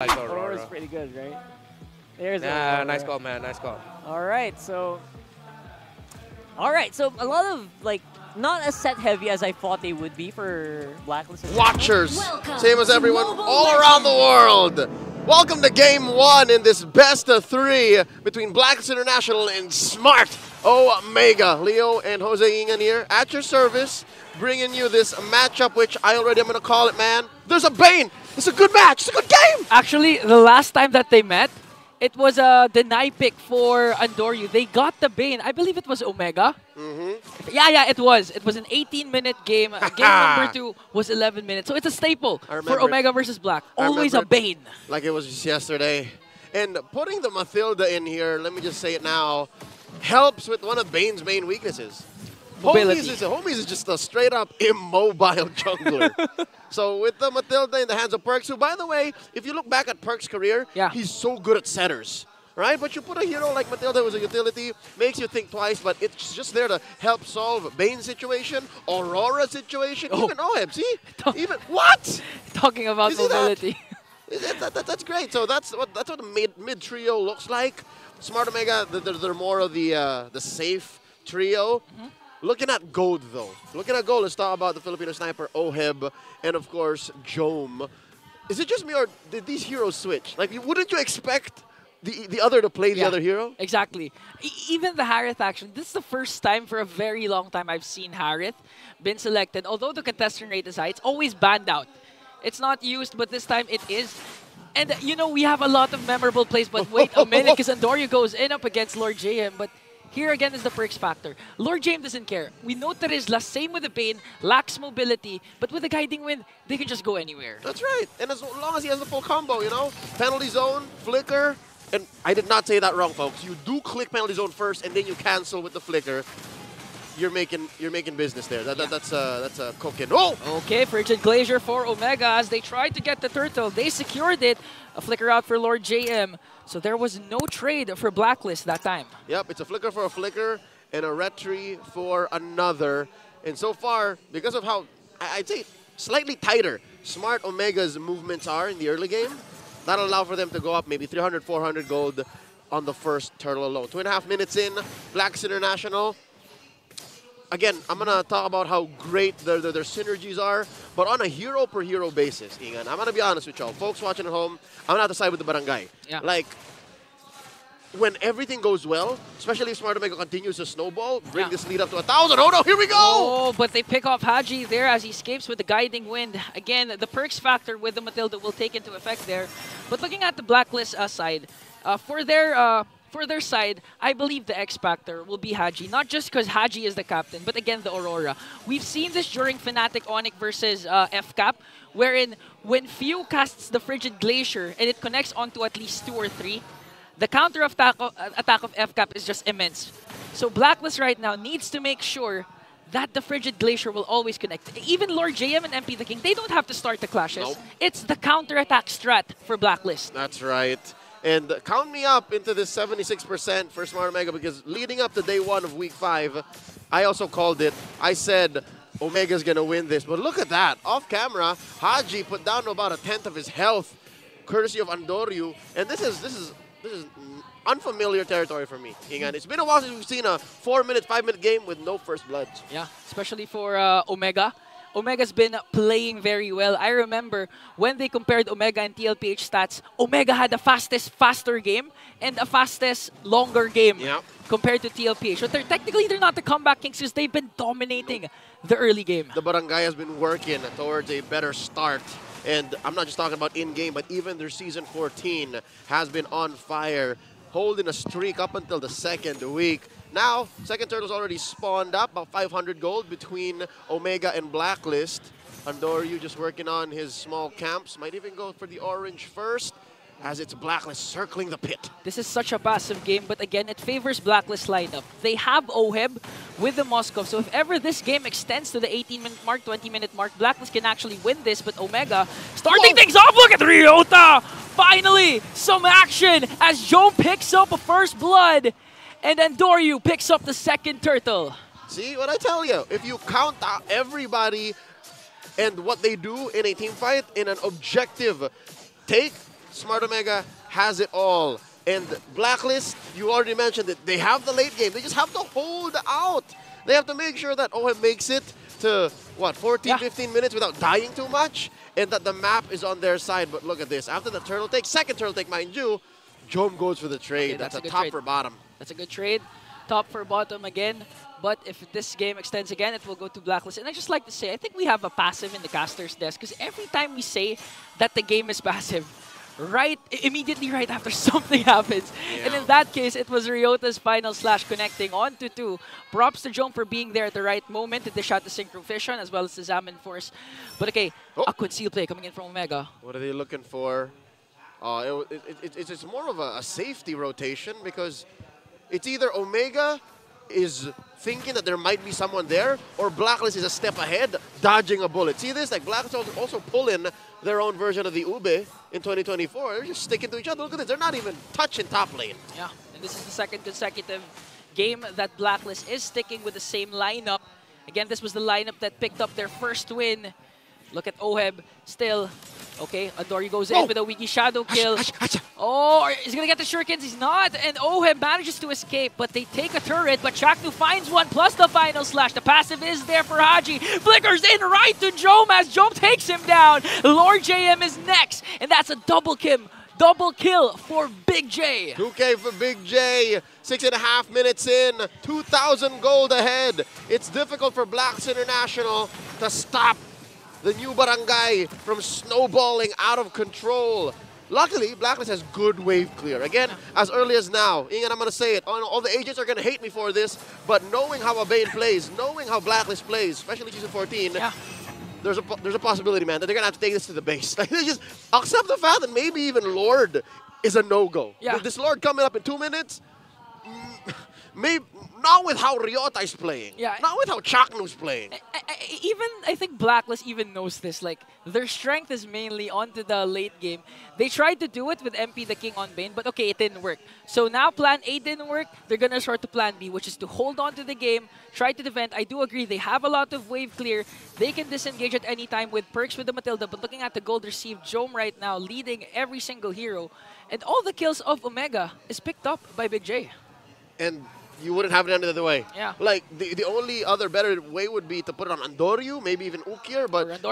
Like Aurora's pretty good, right? There's yeah, Aurora. nice call, man. Nice call. All right, so a lot of like not as set heavy as I thought they would be for Blacklist. Watchers, same as everyone all around the world. Welcome to Game 1 in this best of 3 between Blacklist International and Smart Omega. Leo and Jose Ingan here at your service, bringing you this matchup, which I already am going to call it, man. There's a Bane. It's a good match. It's a good game. Actually, the last time that they met, it was a deny pick for Andoryu. They got the Bane. I believe it was Omega. Yeah, it was. It was an 18-minute game. Game number 2 was 11 minutes. So it's a staple for Omega versus Black. Always a Bane. Like it was just yesterday. And putting the Mathilda in here, let me just say it now, helps with one of Bane's main weaknesses. Homies is just a straight-up immobile jungler. So with the Mathilda in the hands of Perks, who, by the way, if you look back at Perks' career, he's so good at setters, right? But you put a hero like Mathilda who's a utility, makes you think twice, but it's just there to help solve Bane's situation, Aurora's situation, even OM. See? Even what? Talking about mobility. That's great. So that's what the mid trio looks like. Smart Omega, they're more of the safe trio. Looking at gold, though. Looking at gold, let's talk about the Filipino sniper, Oheb, and of course, Jome. Is it just me, or did these heroes switch? Like, wouldn't you expect the other to play the other hero? Exactly. Even the Harith action, this is the first time for a very long time I've seen Harith been selected. Although the contestant rate is high, it's always banned out. It's not used, but this time it is. And, you know, we have a lot of memorable plays, but wait a minute, because Andoryu goes in up against Lord JM, but here again is the Perks factor. Lord James doesn't care. We know Terizla, same with the Bane, lacks mobility, but with the Guiding Wind, they can just go anywhere. That's right. And as long as he has the full combo, you know, penalty zone, flicker, and I did not say that wrong, folks. You do click penalty zone first, and then you cancel with the flicker. You're making business there. That's a cooking. Oh! Okay, Frigid Glacier for Omega as they tried to get the turtle. They secured it. A flicker out for Lord JM. So there was no trade for Blacklist that time. Yep, it's a flicker for a flicker and a retry for another. And so far, because of how, I'd say, slightly tighter Smart Omega's movements are in the early game, that'll allow for them to go up maybe 300, 400 gold on the first turtle alone. 2.5 minutes in, Blacklist International. Again, I'm going to talk about how great their synergies are, but on a hero-per-hero basis, Ingan, I'm going to be honest with y'all. Folks watching at home, I'm going to have to side with the barangay. Yeah. Like, when everything goes well, especially if Smart Omega continues to snowball, bring this lead up to 1,000. Oh, no, here we go! Oh, but they pick off Haji there as he escapes with the Guiding Wind. Again, the Perks factor with the Matilda will take into effect there. But looking at the Blacklist side, for their side, I believe the X Factor will be Haji. Not just because Haji is the captain, but again, the Aurora. We've seen this during Fnatic Onyx versus FCAP, wherein when Few casts the Frigid Glacier and it connects onto at least 2 or 3, the counter attack of FCAP is just immense. So Blacklist right now needs to make sure that the Frigid Glacier will always connect. Even Lord JM and MP the King, they don't have to start the clashes. Nope. It's the counter attack strat for Blacklist. That's right. And count me up into this 76% for Smart Omega, because leading up to day 1 of week 5, I also called it. I said Omega's going to win this. But look at that. Off camera, Haji put down to about 1/10 of his health, courtesy of Andoryu. And this is unfamiliar territory for me, Ingan. It's been a while since we've seen a 4-minute, 5-minute game with no first bloods. Yeah, especially for Omega. Omega's been playing very well. I remember when they compared Omega and TLPH stats, Omega had the faster game and the fastest, longer game compared to TLPH. So they're not the comeback kings because they've been dominating the early game. The barangay has been working towards a better start. And I'm not just talking about in-game, but even their Season 14 has been on fire, holding a streak up until the 2nd week. Now, second turtle's already spawned up, about 500 gold between Omega and Blacklist. Andoryu just working on his small camps. Might even go for the orange first, as it's Blacklist circling the pit. This is such a passive game, but again, it favors Blacklist lineup. They have Oheb with the Moskov, so if ever this game extends to the 18-minute mark, 20-minute mark, Blacklist can actually win this, but Omega starting things off. Look at Ryota! Finally, some action as Jome picks up a first blood. And Andoryu picks up the second turtle. See what I tell you? If you count out everybody and what they do in a team fight in an objective take, Smart Omega has it all. And Blacklist, you already mentioned it, they have the late game. They just have to hold out. They have to make sure that OM makes it to, what, 14, 15 minutes without dying too much, and that the map is on their side. But look at this. After the turtle take, second turtle take, mind you, Jom goes for the trade. Okay, that's a good top trade. for bottom. That's a good trade. Top for bottom again. But if this game extends again, it will go to Blacklist. And I just like to say, I think we have a passive in the caster's desk. Because every time we say that the game is passive, immediately right after something happens. Yeah. And in that case, it was Ryota's final slash connecting on to 2. Props to Jom for being there at the right moment to dish out the Synchro Vision as well as the Zamin Force. But okay, a conceal play coming in from Omega. What are they looking for? It's more of a safety rotation because it's either Omega is thinking that there might be someone there, or Blacklist is a step ahead, dodging a bullet. See this? Like Blacklist also pull in their own version of the Ube in 2024. They're just sticking to each other. Look at this. They're not even touching top lane. Yeah, and this is the second consecutive game that Blacklist is sticking with the same lineup. Again, this was the lineup that picked up their first win. Look at Oheb still. Okay, Adori goes in with a Wiki Shadow kill. Oh, he's going to get the shurikens. He's not. And Oheb manages to escape, but they take a turret. But Chaknu finds one plus the final slash. The passive is there for Haji. Flickers in right to Jom as Jom takes him down. Lord JM is next. And that's a double kill for Big J. 2K for Big J. 6.5 minutes in. 2,000 gold ahead. It's difficult for Blacks International to stop the new barangay from snowballing out of control. Luckily, Blacklist has good wave clear. Again, as early as now, Ingan, I'm going to say it. All the agents are going to hate me for this, but knowing how Abane plays, knowing how Blacklist plays, especially Season 14, there's a possibility, man, that they're going to have to take this to the base. Like, they just accept the fact that maybe even Lord is a no-go. Yeah. This Lord coming up in 2 minutes, maybe not with how Ryota is playing. Yeah. Not with how Chaknu's playing. I think Blacklist even knows this. Like, their strength is mainly onto the late game. They tried to do it with MP the King on Bane, but okay, it didn't work. So now plan A didn't work. They're going to resort to plan B, which is to hold on to the game, try to defend. I do agree, they have a lot of wave clear. They can disengage at any time with perks with the Matilda, but looking at the gold received, Jom right now leading every single hero. And all the kills of Omega is picked up by Big J. And you wouldn't have it any other way. Yeah. Like, the only other better way would be to put it on Andoryu, maybe even Ukir, but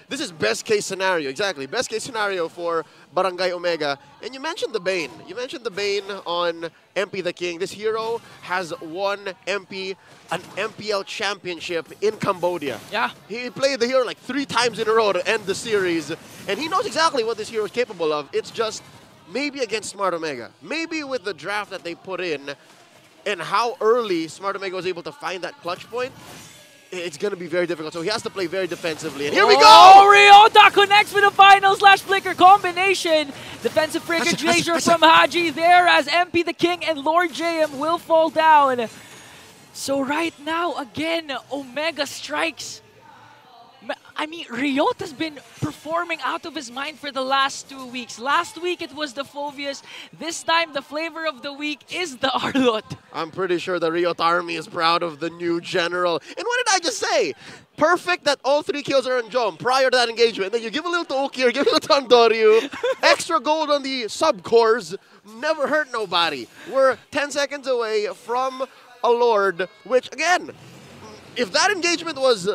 this is best case scenario. Exactly. Best case scenario for Barangay Omega. And you mentioned the Bane. You mentioned the Bane on MP the King. This hero has won an MPL championship in Cambodia. Yeah. He played the hero like 3 times in a row to end the series. And he knows exactly what this hero is capable of. It's just maybe against Smart Omega. Maybe with the draft that they put in, and how early Smart Omega was able to find that clutch point, it's going to be very difficult. So he has to play very defensively. And here we go! Oh, Ryota connects with a final slash flicker combination. Defensive frigate Glacier from Haji there as MP the King and Lord JM will fall down. So right now, again, Omega strikes. I mean, Ryota's been performing out of his mind for the last 2 weeks. Last week, it was the Phobius. This time, the flavor of the week is the Arlot. I'm pretty sure the Ryota army is proud of the new general. And what did I just say? Perfect that all 3 kills are on Jom prior to that engagement. Then you give a little to Ukir, give a little to Andoryu. Extra gold on the sub-cores. Never hurt nobody. We're 10 seconds away from a Lord, which, again, if that engagement was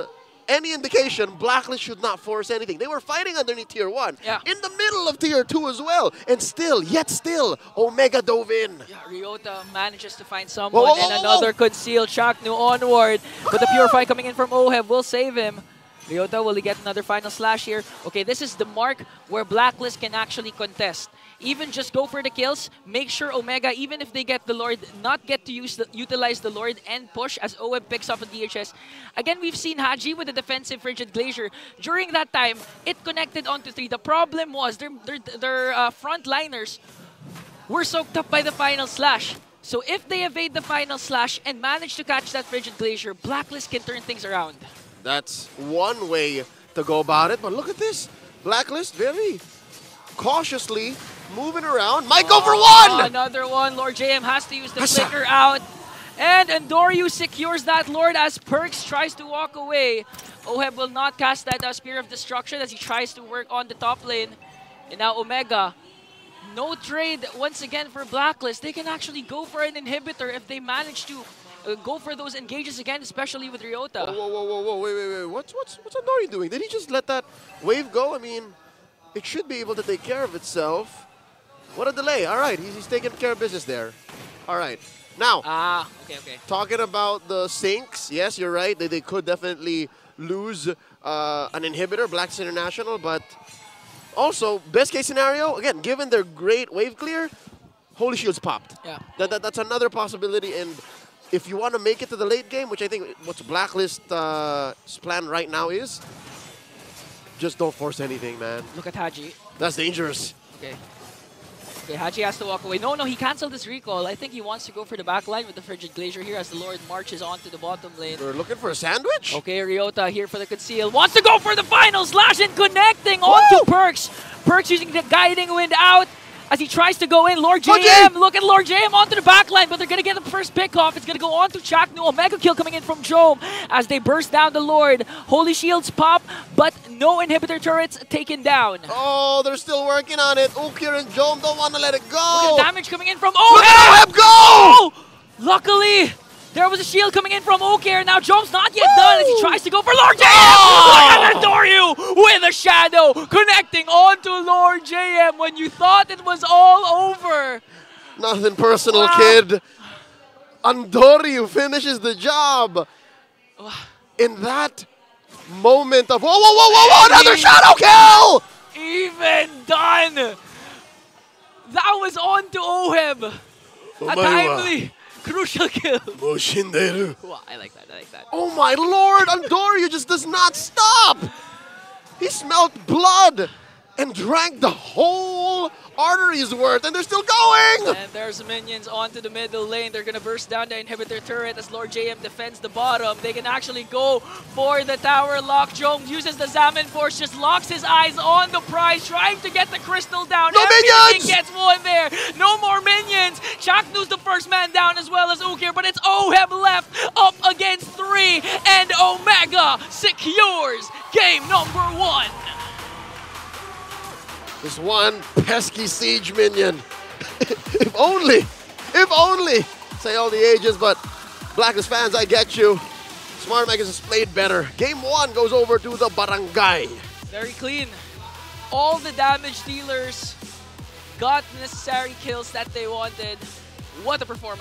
any indication, Blacklist should not force anything. They were fighting underneath Tier 1. Yeah. In the middle of Tier 2 as well. And still, Omega dove in. Yeah, Ryota manages to find someone and another concealed Chaknu onward. But the Purify coming in from Oheb will save him. Ryota, will he get another final slash here? Okay, this is the mark where Blacklist can actually contest. Even just go for the kills, make sure Omega, even if they get the Lord, not get to utilize the Lord and push as OM picks up a DHS. Again, we've seen Haji with the defensive Frigid Glacier. During that time, it connected onto 3. The problem was their frontliners were soaked up by the final slash. So if they evade the final slash and manage to catch that Frigid Glacier, Blacklist can turn things around. That's one way to go about it, but look at this. Blacklist very cautiously moving around. Might go for one! Another one. Lord JM has to use the flicker out. And Andoryu secures that Lord as Perks tries to walk away. Oheb will not cast that Spear of Destruction as he tries to work on the top lane. And now Omega no trade once again for Blacklist. They can actually go for an inhibitor if they manage to go for those engages again, especially with Ryota. Whoa, wait. What's Andori doing? Did he just let that wave go? I mean, it should be able to take care of itself. What a delay. All right, he's taking care of business there. All right. Now, okay. Talking about the sinks, yes, you're right. They could definitely lose an inhibitor, Blacklist International, but also, best case scenario, again, given their great wave clear, Holy Shield's popped. Yeah. That's another possibility, and if you want to make it to the late game, which I think what's Blacklist's plan right now is, just don't force anything, man. Look at Haji. That's dangerous. Okay. Okay, Haji has to walk away. No, he canceled his recall. I think he wants to go for the back line with the Frigid Glacier here as the Lord marches onto the bottom lane. We're looking for a sandwich? Okay, Ryota here for the conceal. Wants to go for the final slash and connecting onto Perks. Perks using the guiding wind out as he tries to go in. Lord JM, look at Lord JM onto the back line, but they're going to get the first pick off. It's going to go on to Chaknu. Omega kill coming in from Jome as they burst down the Lord. Holy Shields pop, but no inhibitor turrets taken down. Oh, they're still working on it. Ukir and Jome don't want to let it go. Look at damage coming in from Look at Oheb go! Oh! Luckily, there was a shield coming in from Okir. Now Jome's not yet done as he tries to go for Lord JM. Oh! Look at Andoryu with a shadow connecting onto Lord JM when you thought it was all over. Nothing personal, kid. Andoryu finishes the job. In that moment of whoa, another shadow kill! Even done. That was on to Oheb. A timely, crucial kill. Wow, I like that. Oh my lord, Andoryu just does not stop. He smelled blood and drank the whole artery's worth, and they're still going! And there's minions onto the middle lane. They're gonna burst down the inhibitor turret as Lord JM defends the bottom. They can actually go for the tower lock. Jome uses the Zaman Force, just locks his eyes on the prize, trying to get the crystal down. No minions! Gets one there. No more minions. Chaknu's the first man down as well as Ukir, but it's Oheb left up against 3, and Omega secures game number 1. This one pesky siege minion. If only, say all the ages, but Blacklist fans, I get you. Smart Megas has played better. Game 1 goes over to the barangay. Very clean. All the damage dealers got the necessary kills that they wanted. What a performance.